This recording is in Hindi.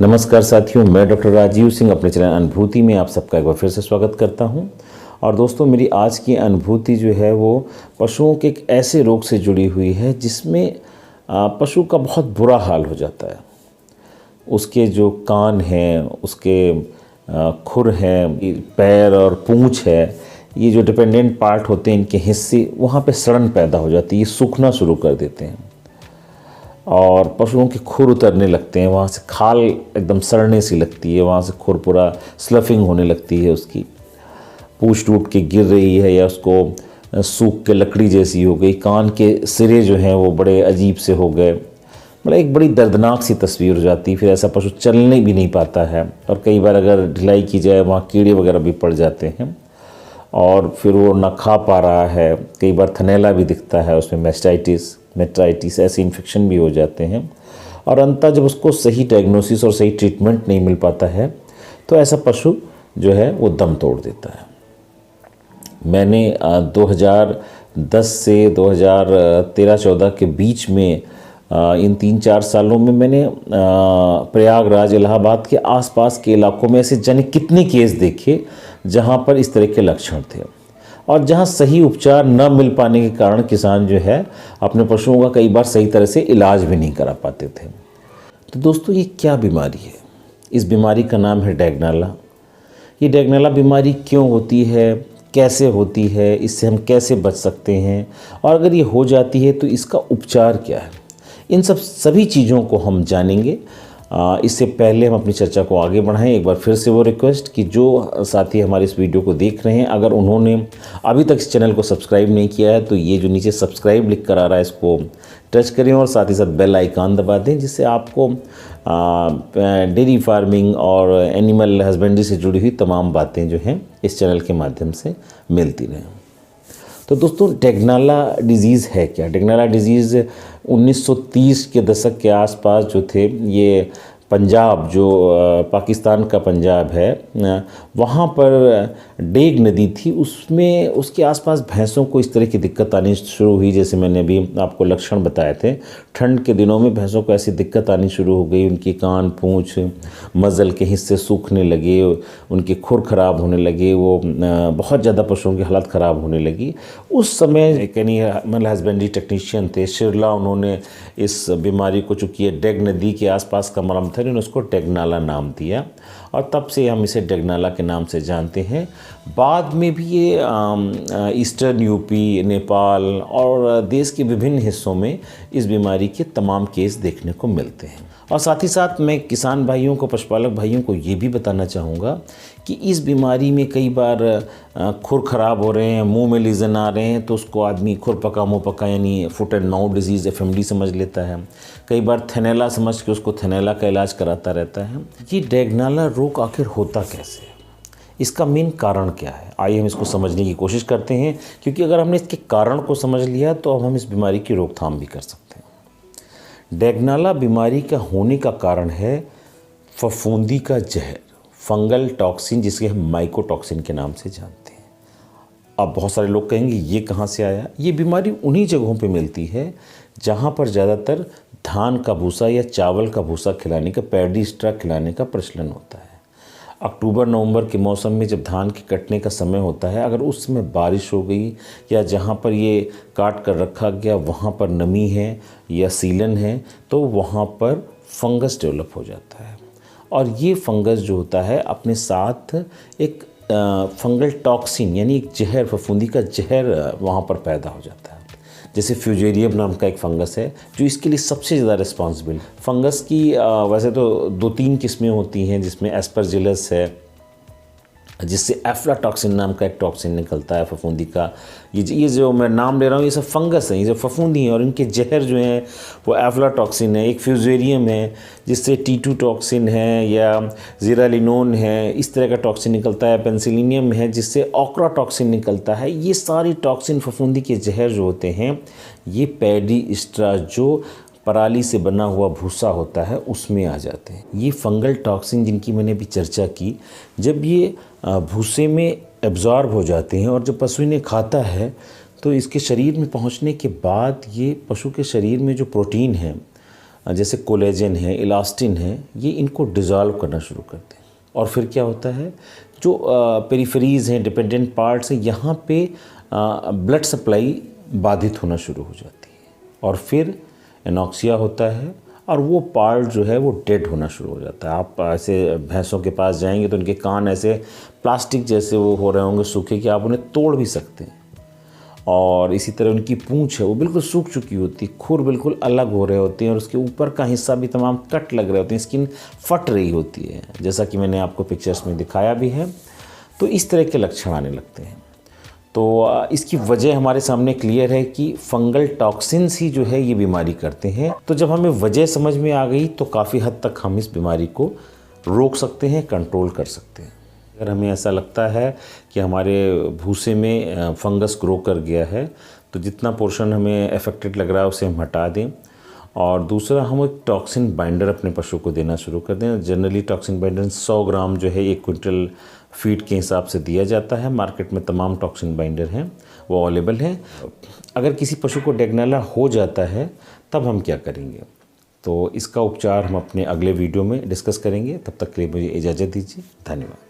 नमस्कार साथियों, मैं डॉक्टर राजीव सिंह अपने चैनल अनुभूति में आप सबका एक बार फिर से स्वागत करता हूं। और दोस्तों, मेरी आज की अनुभूति जो है वो पशुओं के एक ऐसे रोग से जुड़ी हुई है जिसमें पशु का बहुत बुरा हाल हो जाता है। उसके जो कान हैं, उसके खुर हैं, पैर और पूंछ है, ये जो डिपेंडेंट पार्ट होते हैं इनके हिस्से, वहाँ पे सड़न पैदा हो जाती है, ये सूखना शुरू कर देते हैं और पशुओं के खुर उतरने लगते हैं। वहाँ से खाल एकदम सड़ने सी लगती है, वहाँ से खुर पूरा स्लफिंग होने लगती है, उसकी पूंछ टूट के गिर रही है या उसको सूख के लकड़ी जैसी हो गई। कान के सिरे जो हैं वो बड़े अजीब से हो गए। मतलब एक बड़ी दर्दनाक सी तस्वीर हो जाती है। फिर ऐसा पशु चलने भी नहीं पाता है और कई बार अगर ढिलाई की जाए वहाँ कीड़े वगैरह भी पड़ जाते हैं और फिर वो ना खा पा रहा है। कई बार थनैला भी दिखता है, उसमें मेस्टाइटिस ऐसे इन्फेक्शन भी हो जाते हैं। और अंततः जब उसको सही डायग्नोसिस और सही ट्रीटमेंट नहीं मिल पाता है तो ऐसा पशु जो है वो दम तोड़ देता है। मैंने 2010 से 2013-14 के बीच में इन 3-4 सालों में मैंने प्रयागराज, इलाहाबाद के आसपास के इलाकों में ऐसे जाने कितने केस देखे जहाँ पर इस तरह के लक्षण थे और जहाँ सही उपचार न मिल पाने के कारण किसान जो है अपने पशुओं का कई बार सही तरह से इलाज भी नहीं करा पाते थे। तो दोस्तों, ये क्या बीमारी है? इस बीमारी का नाम है डेगनाला। ये डेगनाला बीमारी क्यों होती है, कैसे होती है, इससे हम कैसे बच सकते हैं और अगर ये हो जाती है तो इसका उपचार क्या है, इन सभी चीज़ों को हम जानेंगे। इससे पहले हम अपनी चर्चा को आगे बढ़ाएं, एक बार फिर से वो रिक्वेस्ट कि जो साथी हमारे इस वीडियो को देख रहे हैं, अगर उन्होंने अभी तक इस चैनल को सब्सक्राइब नहीं किया है तो ये जो नीचे सब्सक्राइब लिख कर आ रहा है इसको टच करें और साथ ही साथ बेल आइकन दबा दें, जिससे आपको डेयरी फार्मिंग और एनिमल हस्बेंड्री से जुड़ी हुई तमाम बातें जो हैं इस चैनल के माध्यम से मिलती रहें। तो दोस्तों, डेगनाला डिज़ीज़ है क्या? डेगनाला डिज़ीज़ 1930 के दशक के आसपास जो थे, ये पंजाब, जो पाकिस्तान का पंजाब है, वहाँ पर डेग नदी थी, उसमें उसके आसपास भैंसों को इस तरह की दिक्कत आनी शुरू हुई। जैसे मैंने अभी आपको लक्षण बताए थे, ठंड के दिनों में भैंसों को ऐसी दिक्कत आनी शुरू हो गई। उनकी कान, पूंछ, मज़ल के हिस्से सूखने लगे, उनके खुर ख़राब होने लगे, वो बहुत ज़्यादा पशुओं की हालत ख़राब होने लगी। उस समय एक एनिमल हस्बेंड्री टेक्नीशियन थे शिरला, उन्होंने इस बीमारी को, चूँकि ये डेग नदी के आसपास का मरम था, उन्होंने उसको डेगनाला नाम दिया और तब से हम इसे डेगनाला के नाम से जानते हैं। बाद में भी ये ईस्टर्न यूपी, नेपाल और देश के विभिन्न हिस्सों में इस बीमारी के तमाम केस देखने को मिलते हैं। और साथ ही साथ मैं किसान भाइयों को, पशुपालक भाइयों को ये भी बताना चाहूँगा कि इस बीमारी में कई बार खुर ख़राब हो रहे हैं, मुंह में लीजन आ रहे हैं, तो उसको आदमी खुर पका मुँह पका यानी foot and mouth disease FMD समझ लेता है। कई बार थनैला समझ के उसको थनैला का इलाज कराता रहता है। ये डेगनाला रोग आखिर होता कैसे है, इसका मेन कारण क्या है, आइए हम इसको समझने की कोशिश करते हैं, क्योंकि अगर हमने इसके कारण को समझ लिया तो अब हम इस बीमारी की रोकथाम भी कर सकते हैं। डेगनाला बीमारी का होने का कारण है फफूंदी का जहर, फंगल टॉक्सिन, जिसे हम माइकोटॉक्सिन के नाम से जानते हैं। अब बहुत सारे लोग कहेंगे ये कहाँ से आया? ये बीमारी उन्हीं जगहों पे मिलती है जहाँ पर ज़्यादातर धान का भूसा या चावल का भूसा खिलाने का, पैडी स्ट्रा खिलाने का प्रचलन होता है। अक्टूबर-नवंबर के मौसम में जब धान के कटने का समय होता है, अगर उस समय बारिश हो गई या जहाँ पर ये काट कर रखा गया वहाँ पर नमी है या सीलन है, तो वहाँ पर फंगस डेवलप हो जाता है। और ये फंगस जो होता है अपने साथ एक फंगल टॉक्सिन यानी एक जहर, फफूंदी का जहर वहाँ पर पैदा हो जाता है। जैसे फ्यूजेरियम नाम का एक फंगस है जो इसके लिए सबसे ज़्यादा रिस्पॉन्सिबल। फंगस की वैसे तो 2-3 किस्में होती हैं, जिसमें एस्परजिलस है, जिससे एफ्लाटॉक्सिन नाम का एक टॉक्सिन निकलता है फफूंदी का। ये जो मैं नाम ले रहा हूँ ये सब फंगस हैं, ये जो फफूंदी हैं और इनके जहर जो हैं वो एफ्लाटॉक्सिन है। एक फ्यूजेरियम है जिससे T2 टॉक्सिन है या ज़ीरालिनोन है, इस तरह का टॉक्सिन निकलता है। पेंसिलिनियम है जिससे ऑक्रा टॉक्सिन निकलता है। ये सारी टॉक्सिन, फफूंदी के जहर जो होते हैं, ये पैडी स्ट्रा जो पराली से बना हुआ भूसा होता है उसमें आ जाते हैं। ये फंगल टॉक्सिन जिनकी मैंने अभी चर्चा की, जब ये भूसे में एब्जॉर्ब हो जाते हैं और जब पशु इन्हें खाता है तो इसके शरीर में पहुंचने के बाद ये पशु के शरीर में जो प्रोटीन है जैसे कोलेजन है, इलास्टिन है, ये इनको डिज़ोल्व करना शुरू करते हैं। और फिर क्या होता है, जो पेरिफेरीज़ हैं, डिपेंडेंट पार्ट्स हैं, यहाँ पे ब्लड सप्लाई बाधित होना शुरू हो जाती है और फिर एनॉक्सिया होता है और वो पार्ट जो है वो डेड होना शुरू हो जाता है। आप ऐसे भैंसों के पास जाएंगे तो उनके कान ऐसे प्लास्टिक जैसे वो हो रहे होंगे सूखे कि आप उन्हें तोड़ भी सकते हैं। और इसी तरह उनकी पूंछ है वो बिल्कुल सूख चुकी होती है, खुर बिल्कुल अलग हो रहे होते हैं और उसके ऊपर का हिस्सा भी तमाम कट लग रहे होते हैं, स्किन फट रही होती है, जैसा कि मैंने आपको पिक्चर्स में दिखाया भी है। तो इस तरह के लक्षण आने लगते हैं। तो इसकी वजह हमारे सामने क्लियर है कि फंगल टॉक्सिन्स ही जो है ये बीमारी करते हैं। तो जब हमें वजह समझ में आ गई तो काफ़ी हद तक हम इस बीमारी को रोक सकते हैं, कंट्रोल कर सकते हैं। अगर हमें ऐसा लगता है कि हमारे भूसे में फंगस ग्रो कर गया है तो जितना पोर्शन हमें अफेक्टेड लग रहा है उसे हम हटा दें। और दूसरा, हम एक टॉक्सिन बाइंडर अपने पशु को देना शुरू कर दें। जनरली टॉक्सिन बाइंडर 100 ग्राम जो है 1 क्विंटल फीड के हिसाब से दिया जाता है। मार्केट में तमाम टॉक्सिन बाइंडर हैं, वो अवेलेबल हैं। अगर किसी पशु को डेगनेला हो जाता है तब हम क्या करेंगे, तो इसका उपचार हम अपने अगले वीडियो में डिस्कस करेंगे। तब तक के लिए मुझे इजाज़त दीजिए। धन्यवाद।